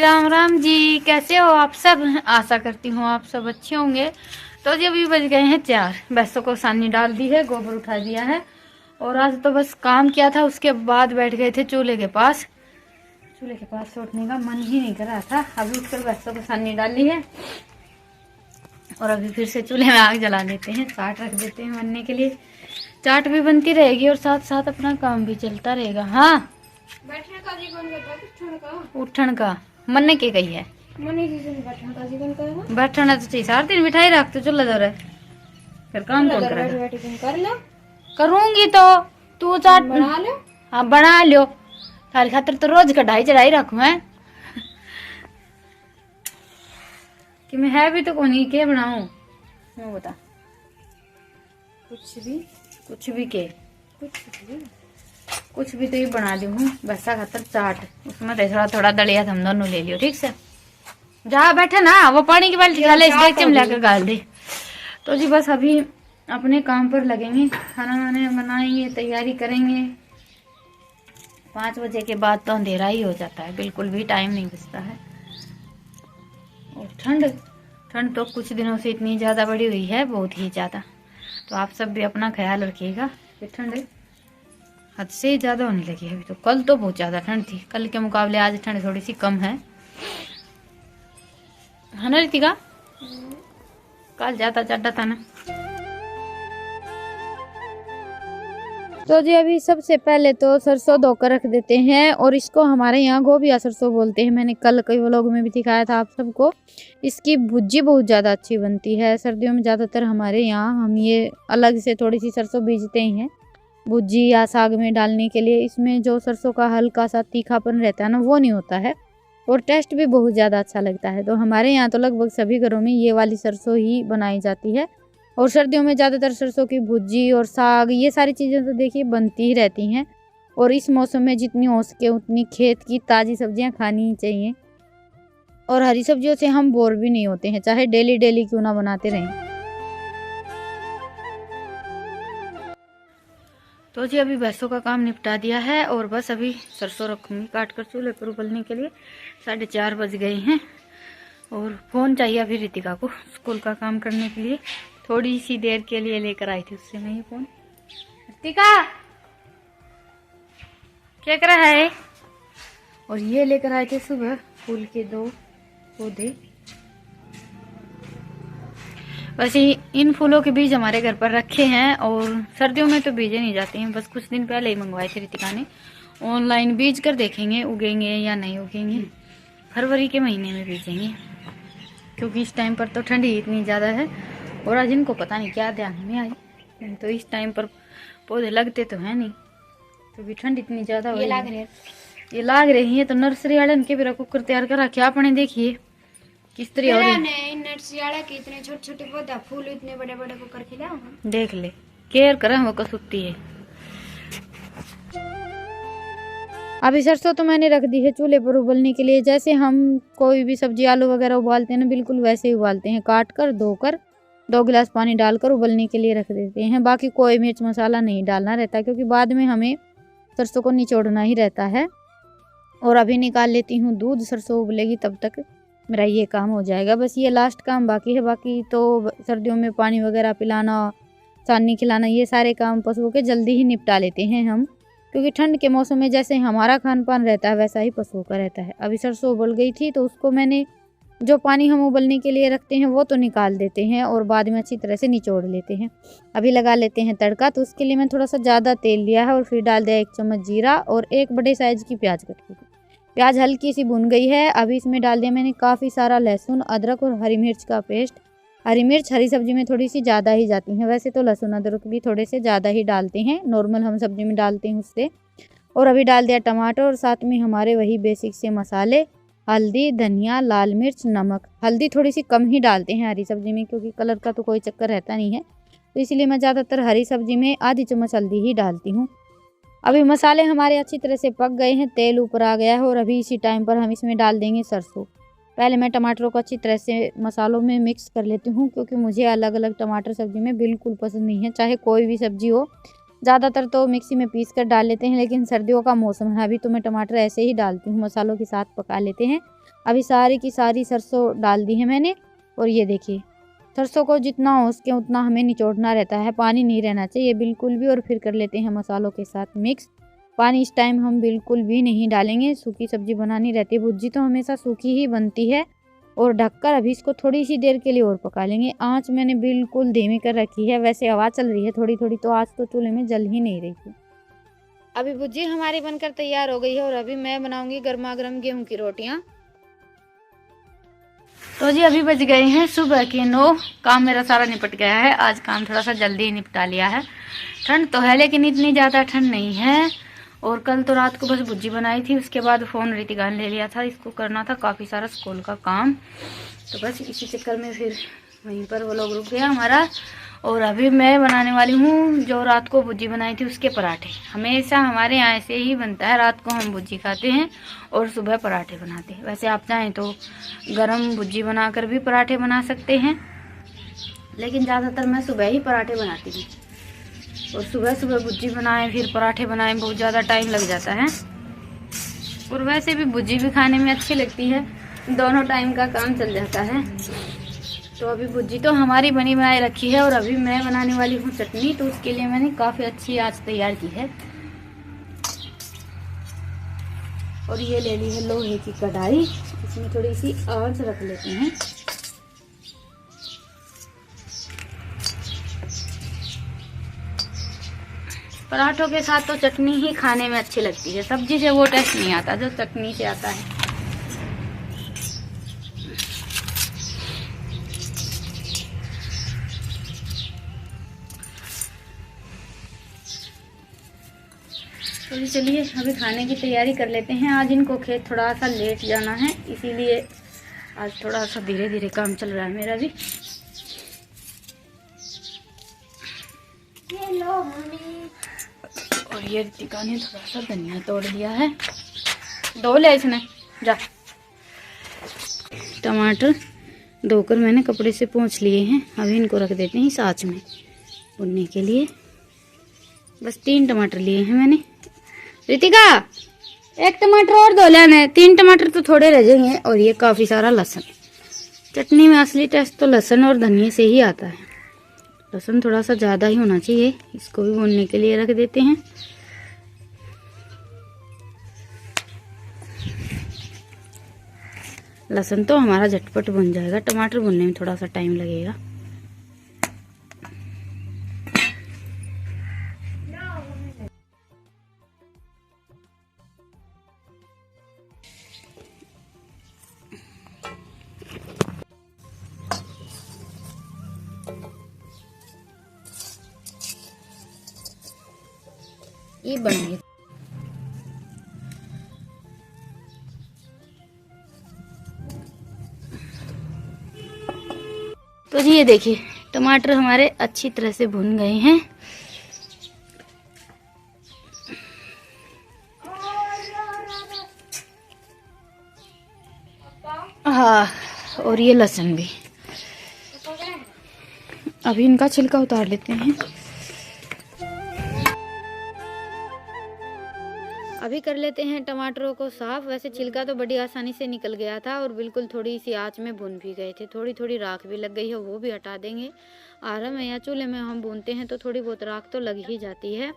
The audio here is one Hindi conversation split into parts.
राम राम जी, कैसे हो आप सब। आशा करती हूँ आप सब अच्छे होंगे। तो जी अभी बज गए हैं 4। भैंसों को सानी डाल दी है, गोबर उठा दिया है और आज तो बस काम किया था। उसके बाद बैठ गए थे चूल्हे के पास। चूल्हे के पास से उठने का मन ही नहीं कर रहा था। अभी उठकर भैंसों को सानी डाली है और अभी फिर से चूल्हे में आग जला देते हैं। चाट रख देते हैं बनने के लिए। चाट भी बनती रहेगी और साथ साथ अपना काम भी चलता रहेगा। हाँ, बैठने का जी कौन कहता है? उठन का मन के कही है। मने की से बैठने का जी कौन कहेगा? बैठना तो चाहिए, सारा दिन बिठाई रख तो चूल्हा दो रहे, फिर काम कौन बैठ करेगा। बैठ तुम कर लो, करूंगी तो तू चाट बना लो। हाँ बना लो। थारी खातर तो रोज कढ़ाई चढ़ाई रखू मैं कि मैं है भी तो कोनी के बनाऊं। मैं बता कुछ भी के कुछ भी तो ये बना दी हूँ बसा खातर चाट। उसमें तो थोड़ा थोड़ा दलिया हम दोनों ले लियो, ठीक से। जा बैठे ना, वो पानी की बाल्टी खा ले, देख में लाकर गाल दे। तो जी बस अभी अपने काम पर लगेंगे, खाना वाना बनाएंगे, तैयारी करेंगे। 5 बजे के बाद तो अंधेरा ही हो जाता है, बिल्कुल भी टाइम नहीं बचता है। और ठंड तो कुछ दिनों से इतनी ज़्यादा बढ़ी हुई है, बहुत ही ज़्यादा। तो आप सब भी अपना ख्याल रखिएगा। ठंड हद से ज़्यादा होने लगी है अभी तो। कल तो बहुत ज़्यादा ठंड थी, कल के मुकाबले आज ठंड थोड़ी सी कम है ना रितिका? कल ज़्यादा था ना। तो जी अभी सबसे पहले तो सरसों धोकर रख देते हैं और इसको हमारे यहाँ गोभिया सरसों बोलते हैं। मैंने कल कई व्लॉग में भी दिखाया था आप सबको। इसकी भुज्जी बहुत ज़्यादा अच्छी बनती है। सर्दियों में ज़्यादातर हमारे यहाँ हम ये अलग से थोड़ी सी सरसों बीजते ही हैं भुज्जी या साग में डालने के लिए। इसमें जो सरसों का हल्का सा तीखापन रहता है ना, वो नहीं होता है और टेस्ट भी बहुत ज़्यादा अच्छा लगता है। तो हमारे यहाँ तो लगभग सभी घरों में ये वाली सरसों ही बनाई जाती है। और सर्दियों में ज़्यादातर सरसों की भुज्जी और साग, ये सारी चीज़ें तो देखिए बनती ही रहती हैं। और इस मौसम में जितनी हो सके उतनी खेत की ताज़ी सब्जियां खानी ही चाहिए। और हरी सब्जियों से हम बोर भी नहीं होते हैं, चाहे डेली डेली क्यों ना बनाते रहें। तो जी अभी भैंसों का काम निपटा दिया है और बस अभी सरसों रखूँगी काट कर चूल्हे पर उबलने के लिए। 4:30 बज गए हैं और फ़ोन चाहिए अभी रितिका को स्कूल का काम करने के लिए। थोड़ी सी देर के लिए लेकर आई थी उससे मैं ये फ़ोन। रितिका क्या कर रहा है? और ये लेकर आए थे सुबह फूल के 2 पौधे। वैसे इन फूलों के बीज हमारे घर पर रखे हैं और सर्दियों में तो बीजे नहीं जाते हैं। बस कुछ दिन पहले ही मंगवाए थे रितिका ने ऑनलाइन। बीज कर देखेंगे उगेंगे या नहीं उगेंगे। फरवरी के महीने में बीजेंगे क्योंकि इस टाइम पर तो ठंड ही इतनी ज़्यादा है। और आज इनको पता नहीं क्या ध्यान में आई, तो इस टाइम पर पौधे लगते तो हैं नहीं क्योंकि ठंड इतनी ज़्यादा हो रही है। ये लाग रही है तो नर्सरी वाले इनके भी कुकर तैयार कर रखे आपने। देखिए किस तरह हो रही है। नर्सरी वाला के इतने छोटे छोटे पौधा, फूल इतने बड़े बड़े को कर खिलाओ। देख ले, केयर करें वो कसुत्ती है। अभी सरसों तो मैंने रख दी है चूल्हे पर उबलने के लिए। जैसे हम कोई भी सब्जी आलू वगैरह उबालते हैं ना, बिल्कुल वैसे ही उबालते हैं। काट कर धोकर 2 गिलास पानी डालकर उबलने के लिए रख देते हैं। बाकी कोई मिर्च मसाला नहीं डालना रहता क्योंकि बाद में हमें सरसों को निचोड़ना ही रहता है। और अभी निकाल लेती हूँ दूध, सरसों उबलेगी तब तक मेरा ये काम हो जाएगा। बस ये लास्ट काम बाकी है। बाकी तो सर्दियों में पानी वगैरह पिलाना, सानी खिलाना, ये सारे काम पशुओं के जल्दी ही निपटा लेते हैं हम क्योंकि ठंड के मौसम में जैसे हमारा खान पान रहता है वैसा ही पशुओं का रहता है। अभी सरसों उबल गई थी तो उसको मैंने जो पानी हम उबलने के लिए रखते हैं वो तो निकाल देते हैं और बाद में अच्छी तरह से निचोड़ लेते हैं। अभी लगा लेते हैं तड़का। तो उसके लिए मैं थोड़ा सा ज़्यादा तेल लिया है और फिर डाल दिया 1 चम्मच जीरा और 1 बड़े साइज़ की प्याज कट की। प्याज हल्की सी भुन गई है। अभी इसमें डाल दिया मैंने काफ़ी सारा लहसुन, अदरक और हरी मिर्च का पेस्ट। हरी मिर्च हरी सब्जी में थोड़ी सी ज़्यादा ही जाती हैं, वैसे तो लहसुन अदरक भी थोड़े से ज़्यादा ही डालते हैं, नॉर्मल हम सब्जी में डालते हैं उससे। और अभी डाल दिया टमाटर और साथ में हमारे वही बेसिक से मसाले, हल्दी, धनिया, लाल मिर्च, नमक। हल्दी थोड़ी सी कम ही डालते हैं हरी सब्जी में क्योंकि कलर का तो कोई चक्कर रहता नहीं है, तो इसलिए मैं ज़्यादातर हरी सब्जी में आधी चम्मच हल्दी ही डालती हूँ। अभी मसाले हमारे अच्छी तरह से पक गए हैं, तेल ऊपर आ गया है और अभी इसी टाइम पर हम इसमें डाल देंगे सरसों। पहले मैं टमाटरों को अच्छी तरह से मसालों में मिक्स कर लेती हूँ क्योंकि मुझे अलग अलग टमाटर सब्जी में बिल्कुल पसंद नहीं है, चाहे कोई भी सब्जी हो। ज़्यादातर तो मिक्सी में पीस कर डाल लेते हैं, लेकिन सर्दियों का मौसम है अभी तो मैं टमाटर ऐसे ही डालती हूँ, मसालों के साथ पका लेते हैं। अभी सारी की सारी सरसों डाल दी है मैंने। और ये देखिए, सरसों को जितना हो सके उतना हमें निचोड़ना रहता है, पानी नहीं रहना चाहिए बिल्कुल भी। और फिर कर लेते हैं मसालों के साथ मिक्स। पानी इस टाइम हम बिल्कुल भी नहीं डालेंगे, सूखी सब्जी बनानी रहती है, भुर्जी तो हमेशा सूखी ही बनती है। और ढककर अभी इसको थोड़ी सी देर के लिए और पका लेंगे। आंच मैंने बिल्कुल धीमी कर रखी है, वैसे हवा चल रही है थोड़ी थोड़ी, तो आज तो चूल्हे में जल ही नहीं रही थी। अभी भुर्जी हमारी बनकर तैयार हो गई है और अभी मैं बनाऊंगी गर्मा गर्म गेहूं की रोटियां। तो जी अभी बज गए हैं सुबह के 9। काम मेरा सारा निपट गया है, आज काम थोड़ा सा जल्दी ही निपटा लिया है। ठंड तो है लेकिन इतनी ज़्यादा ठंड नहीं है। और कल तो रात को बस भुर्जी बनाई थी, उसके बाद फ़ोन रितिका ने ले लिया था, इसको करना था काफ़ी सारा स्कूल का काम, तो बस इसी चक्कर में फिर वहीं पर वो लोग रुक गया हमारा। और अभी मैं बनाने वाली हूँ जो रात को भुर्जी बनाई थी उसके पराठे। हमेशा हमारे यहाँ ऐसे ही बनता है, रात को हम भुर्जी खाते हैं और सुबह पराठे बनाते हैं। वैसे आप चाहें तो गरम भुर्जी बनाकर भी पराठे बना सकते हैं, लेकिन ज़्यादातर मैं सुबह ही पराठे बनाती हूँ। और सुबह सुबह भुर्जी बनाएं फिर पराठे बनाएं, बहुत ज़्यादा टाइम लग जाता है। और वैसे भी भुर्जी भी खाने में अच्छी लगती है, दोनों टाइम का काम चल जाता है। तो अभी भुर्जी तो हमारी बनी बनाई रखी है और अभी मैं बनाने वाली हूँ चटनी। तो उसके लिए मैंने काफ़ी अच्छी आज तैयार की है। और ये ले ली है लोहे की कढ़ाई, इसमें थोड़ी सी आंच रख लेते हैं। पराठों के साथ तो चटनी ही खाने में अच्छी लगती है, सब्जी से वो टेस्ट नहीं आता जो चटनी से आता है। तो चलिए अभी खाने की तैयारी कर लेते हैं। आज इनको खेत थोड़ा सा लेट जाना है, इसीलिए आज थोड़ा सा धीरे धीरे काम चल रहा है मेरा भी। ये लो मम्मी। और ये रितिका ने थोड़ा सा धनिया तोड़ दिया है, धो ले इसने जा। टमाटर धोकर मैंने कपड़े से पोंछ लिए हैं, अभी इनको रख देते हैं साँच में भुनने के लिए। बस 3 टमाटर लिए हैं मैंने। रितिका 1 टमाटर और धो लेना, 3 टमाटर तो थोड़े रह जाएंगे। और ये काफ़ी सारा लहसुन, चटनी में असली टेस्ट तो लहसुन और धनिया से ही आता है। लहसुन थोड़ा सा ज़्यादा ही होना चाहिए, इसको भी भूनने के लिए रख देते हैं। लहसुन तो हमारा झटपट भुन जाएगा, टमाटर भुनने में थोड़ा सा टाइम लगेगा। ये बन गया। तो जी ये देखिए टमाटर हमारे अच्छी तरह से भुन गए हैं। हाँ, और ये लहसुन भी। अभी इनका छिलका उतार लेते हैं। अभी कर लेते हैं टमाटरों को साफ। वैसे छिलका तो बड़ी आसानी से निकल गया था और बिल्कुल थोड़ी सी आंच में भून भी गए थे। थोड़ी थोड़ी राख भी लग गई है, वो भी हटा देंगे। आरा में या चूल्हे में हम भूनते हैं तो थोड़ी बहुत राख तो लग ही जाती है।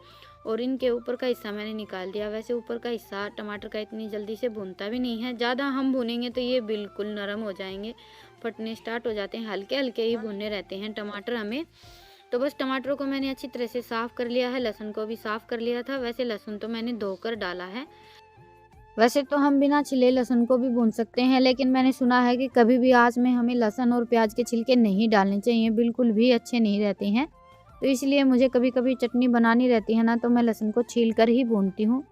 और इनके ऊपर का हिस्सा मैंने निकाल दिया। वैसे ऊपर का हिस्सा टमाटर का इतनी जल्दी से भूनता भी नहीं है, ज़्यादा हम भूनेंगे तो ये बिल्कुल नरम हो जाएंगे, फटने स्टार्ट हो जाते हैं। हल्के हल्के ही भुनने रहते हैं टमाटर हमें। तो बस टमाटरों को मैंने अच्छी तरह से साफ़ कर लिया है, लहसुन को भी साफ़ कर लिया था। वैसे लहसुन तो मैंने धोकर डाला है। वैसे तो हम बिना छिले लहसुन को भी भून सकते हैं, लेकिन मैंने सुना है कि कभी भी आँच में हमें लहसुन और प्याज के छिलके नहीं डालने चाहिए, बिल्कुल भी अच्छे नहीं रहते हैं। तो इसलिए मुझे कभी कभी चटनी बनानी रहती है ना, तो मैं लहसुन को छील कर ही भूनती हूँ।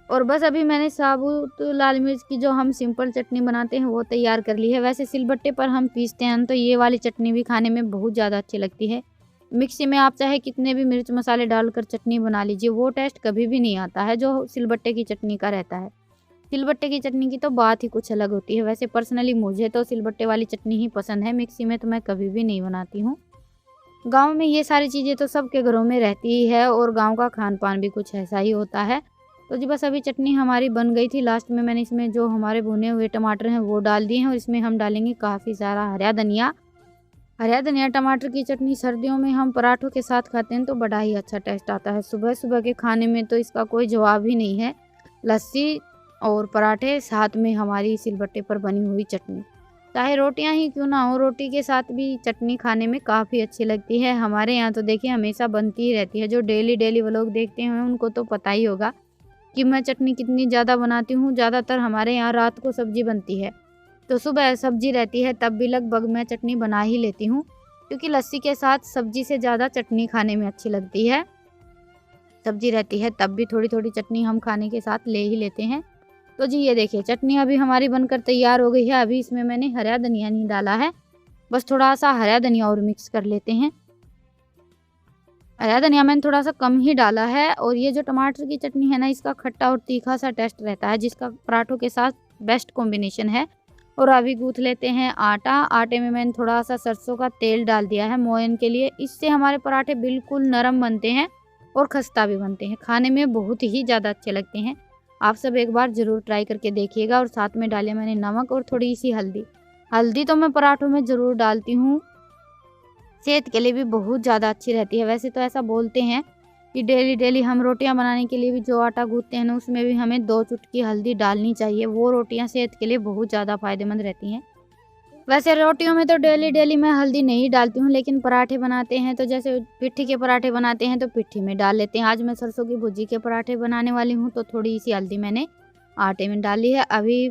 और बस अभी मैंने साबुत लाल मिर्च की जो हम सिंपल चटनी बनाते हैं वो तैयार कर ली है। वैसे सिलबट्टे पर हम पीसते हैं तो ये वाली चटनी भी खाने में बहुत ज़्यादा अच्छी लगती है। मिक्सी में आप चाहे कितने भी मिर्च मसाले डालकर चटनी बना लीजिए, वो टेस्ट कभी भी नहीं आता है जो सिलबट्टे की चटनी का रहता है। सिलबट्टे की चटनी की तो बात ही कुछ अलग होती है। वैसे पर्सनली मुझे तो सिलबट्टे वाली चटनी ही पसंद है, मिक्सी में तो मैं कभी भी नहीं बनाती हूँ। गाँव में ये सारी चीज़ें तो सबके घरों में रहती ही है और गाँव का खान-पान भी कुछ ऐसा ही होता है। तो जी बस अभी चटनी हमारी बन गई थी, लास्ट में मैंने इसमें जो हमारे भुने हुए टमाटर हैं वो डाल दिए हैं और इसमें हम डालेंगे काफ़ी सारा हरा धनिया। हरा धनिया टमाटर की चटनी सर्दियों में हम पराठों के साथ खाते हैं तो बड़ा ही अच्छा टेस्ट आता है। सुबह-सुबह के खाने में तो इसका कोई जवाब ही नहीं है। लस्सी और पराठे साथ में हमारी सिलबट्टे पर बनी हुई चटनी। चाहे रोटियां ही क्यों ना हो, रोटी के साथ भी चटनी खाने में काफ़ी अच्छी लगती है। हमारे यहाँ तो देखिए हमेशा बनती ही रहती है। जो डेली वो लोग देखते हैं उनको तो पता ही होगा कि मैं चटनी कितनी ज़्यादा बनाती हूँ। ज़्यादातर हमारे यहाँ रात को सब्जी बनती है, तो सुबह सब्जी रहती है तब भी लगभग मैं चटनी बना ही लेती हूँ, क्योंकि लस्सी के साथ सब्जी से ज़्यादा चटनी खाने में अच्छी लगती है। सब्जी रहती है तब भी थोड़ी-थोड़ी चटनी हम खाने के साथ ले ही लेते हैं। तो जी ये देखिए चटनी अभी हमारी बनकर तैयार हो गई है। अभी इसमें मैंने हरा धनिया नहीं डाला है, बस थोड़ा-सा हरा धनिया और मिक्स कर लेते हैं। हरा धनिया मैंने थोड़ा-सा कम ही डाला है और ये जो टमाटर की चटनी है ना, इसका खट्टा और तीखा सा टेस्ट रहता है, जिसका पराठों के साथ बेस्ट कॉम्बिनेशन है। और अभी गूँथ लेते हैं आटा। आटे में मैंने थोड़ा-सा सरसों का तेल डाल दिया है मोयन के लिए। इससे हमारे पराठे बिल्कुल नरम बनते हैं और खस्ता भी बनते हैं। खाने में बहुत ही ज़्यादा अच्छे लगते हैं। आप सब एक बार ज़रूर ट्राई करके देखिएगा। और साथ में डाले मैंने नमक और थोड़ी-सी हल्दी। हल्दी तो मैं पराठों में ज़रूर डालती हूँ, सेहत के लिए भी बहुत ज़्यादा अच्छी रहती है। वैसे तो ऐसा बोलते हैं कि डेली हम रोटियां बनाने के लिए भी जो आटा गूँथते हैं ना, उसमें भी हमें 2 चुटकी हल्दी डालनी चाहिए। वो रोटियां सेहत के लिए बहुत ज़्यादा फ़ायदेमंद रहती हैं। वैसे रोटियों में तो डेली मैं हल्दी नहीं डालती हूँ, लेकिन पराठे बनाते हैं तो जैसे पिट्ठी के पराठे बनाते हैं तो पिट्ठी में डाल लेते हैं। आज मैं सरसों की भुजी के पराठे बनाने वाली हूँ तो थोड़ी-सी हल्दी मैंने आटे में डाली है। अभी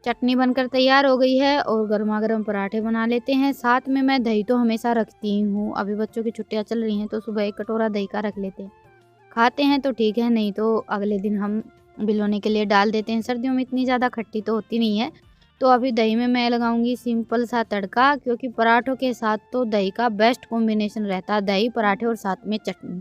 चटनी बनकर तैयार हो गई है और गरमा-गरम पराठे बना लेते हैं। साथ में मैं दही तो हमेशा रखती ही हूँ। अभी बच्चों की छुट्टियाँ चल रही हैं तो सुबह 1 कटोरा दही का रख लेते हैं। खाते हैं तो ठीक है, नहीं तो अगले दिन हम भिगोने के लिए डाल देते हैं। सर्दियों में इतनी ज़्यादा खट्टी तो होती नहीं है। तो अभी दही में मैं लगाऊंगी सिंपल सा तड़का, क्योंकि पराठों के साथ तो दही का बेस्ट कॉम्बिनेशन रहता है। दही, पराठे और साथ में चटनी।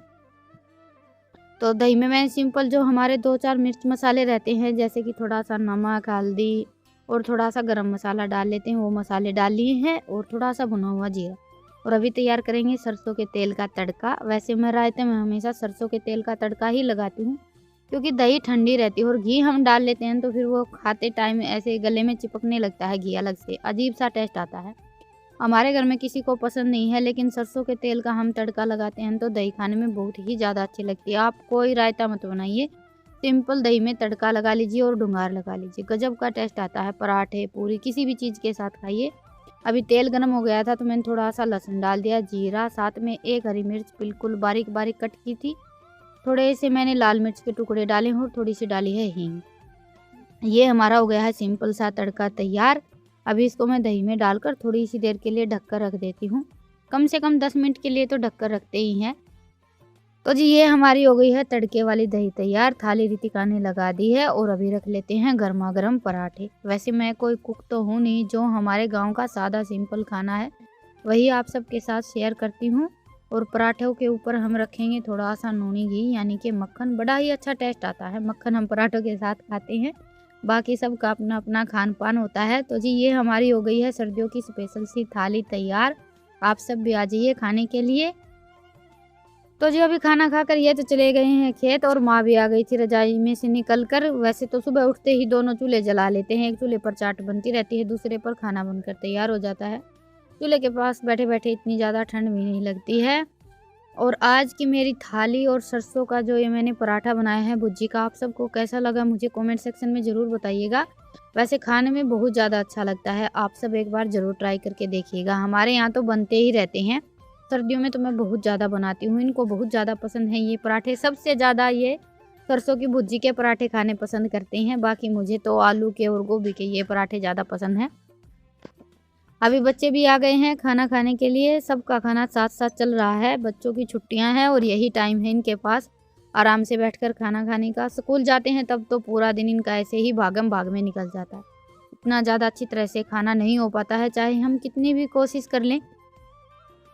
तो दही में मैंने सिंपल जो हमारे 2-4 मिर्च मसाले रहते हैं, जैसे कि थोड़ा-सा नमक, हल्दी और थोड़ा-सा गरम मसाला डाल लेते हैं। वो मसाले डाल लिए हैं और थोड़ा-सा भुना हुआ जीरा। और अभी तैयार करेंगे सरसों के तेल का तड़का। वैसे मैं रायते में हमेशा सरसों के तेल का तड़का ही लगाती हूँ, क्योंकि दही ठंडी रहती है और घी हम डाल लेते हैं तो फिर वो खाते टाइम ऐसे गले में चिपकने लगता है। घी अलग से अजीब सा टेस्ट आता है। हमारे घर में किसी को पसंद नहीं है, लेकिन सरसों के तेल का हम तड़का लगाते हैं तो दही खाने में बहुत ही ज़्यादा अच्छी लगती है। आप कोई रायता मत बनाइए, सिंपल दही में तड़का लगा लीजिए और डुंगार लगा लीजिए, गजब का टेस्ट आता है। पराठे, पूरी किसी भी चीज़ के साथ खाइए। अभी तेल गर्म हो गया था तो मैंने थोड़ा-सा लहसुन डाल दिया, जीरा, साथ में 1 हरी मिर्च बिल्कुल बारीक-बारीक कट की थी। थोड़े से मैंने लाल मिर्च के टुकड़े डाले हैं और थोड़ी-सी डाली है हींग। ये हमारा हो गया है सिंपल सा तड़का तैयार। अभी इसको मैं दही में डालकर थोड़ी-सी देर के लिए ढककर रख देती हूँ। कम से कम 10 मिनट के लिए तो ढककर रखते ही हैं। तो जी ये हमारी हो गई है तड़के वाली दही तैयार। थाली रितिका ने लगा दी है और अभी रख लेते हैं गरमा-गरम पराठे। वैसे मैं कोई कुक तो हूँ नहीं, जो हमारे गाँव का सादा सिंपल खाना है वही आप सबके साथ शेयर करती हूँ। और पराठों के ऊपर हम रखेंगे थोड़ा-सा नूनी घी, यानी कि मक्खन। बड़ा ही अच्छा टेस्ट आता है, मक्खन हम पराठों के साथ खाते हैं। बाकी सबका अपना-अपना खान-पान होता है। तो जी ये हमारी हो गई है सर्दियों की स्पेशल सी थाली तैयार। आप सब भी आ जाइए खाने के लिए। तो जी अभी खाना खाकर ये तो चले गए हैं खेत और माँ भी आ गई थी रजाई में से निकल कर। वैसे तो सुबह उठते ही दोनों चूल्हे जला लेते हैं। एक चूल्हे पर चाट बनती रहती है, दूसरे पर खाना बनकर तैयार हो जाता है। चूल्हे के पास बैठे-बैठे इतनी ज़्यादा ठंड भी नहीं लगती है। और आज की मेरी थाली और सरसों का जो ये मैंने पराठा बनाया है भुर्जी का, आप सबको कैसा लगा मुझे कमेंट सेक्शन में ज़रूर बताइएगा। वैसे खाने में बहुत ज़्यादा अच्छा लगता है, आप सब एक बार ज़रूर ट्राई करके देखिएगा। हमारे यहाँ तो बनते ही रहते हैं। सर्दियों में तो मैं बहुत ज़्यादा बनाती हूँ, इनको बहुत ज़्यादा पसंद है ये पराठे। सबसे ज़्यादा ये सरसों की भुर्जी के पराठे खाने पसंद करते हैं। बाकी मुझे तो आलू के और गोभी के ये पराठे ज़्यादा पसंद हैं। अभी बच्चे भी आ गए हैं खाना खाने के लिए। सबका खाना साथ-साथ चल रहा है। बच्चों की छुट्टियां हैं और यही टाइम है इनके पास आराम से बैठकर खाना खाने का। स्कूल जाते हैं तब तो पूरा दिन इनका ऐसे ही भागम-भाग में निकल जाता है। इतना ज़्यादा अच्छी तरह से खाना नहीं हो पाता है, चाहे हम कितनी भी कोशिश कर लें।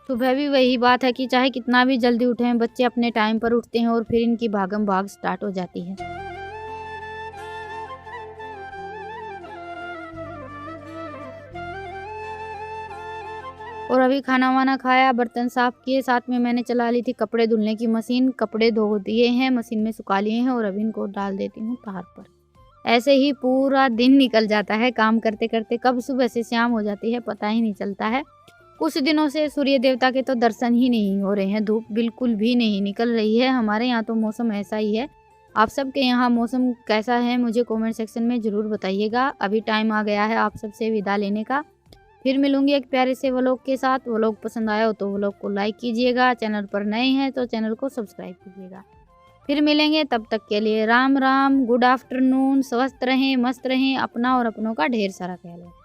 सुबह भी वही बात है कि चाहे कितना भी जल्दी उठें, बच्चे अपने टाइम पर उठते हैं और फिर इनकी भागम-भाग स्टार्ट हो जाती है। और अभी खाना वाना खाया, बर्तन साफ़ किए, साथ में मैंने चला ली थी कपड़े धुलने की मशीन। कपड़े धो दिए हैं, मशीन में सुखा लिए हैं और अभी इनको डाल देती हूँ तार पर। ऐसे ही पूरा दिन निकल जाता है काम करते-करते, कब सुबह से शाम हो जाती है पता ही नहीं चलता है। कुछ दिनों से सूर्य देवता के तो दर्शन ही नहीं हो रहे हैं, धूप बिल्कुल भी नहीं निकल रही है। हमारे यहाँ तो मौसम ऐसा ही है। आप सबके यहाँ मौसम कैसा है मुझे कमेंट सेक्शन में ज़रूर बताइएगा। अभी टाइम आ गया है आप सबसे विदा लेने का। फिर मिलूँगी एक प्यारे से व्लॉग के साथ। व्लॉग पसंद आया हो तो व्लॉग को लाइक कीजिएगा, चैनल पर नए हैं तो चैनल को सब्सक्राइब कीजिएगा। फिर मिलेंगे, तब तक के लिए राम राम, गुड आफ्टरनून, स्वस्थ रहें, मस्त रहें, अपना और अपनों का ढेर सारा ख्याल रखें।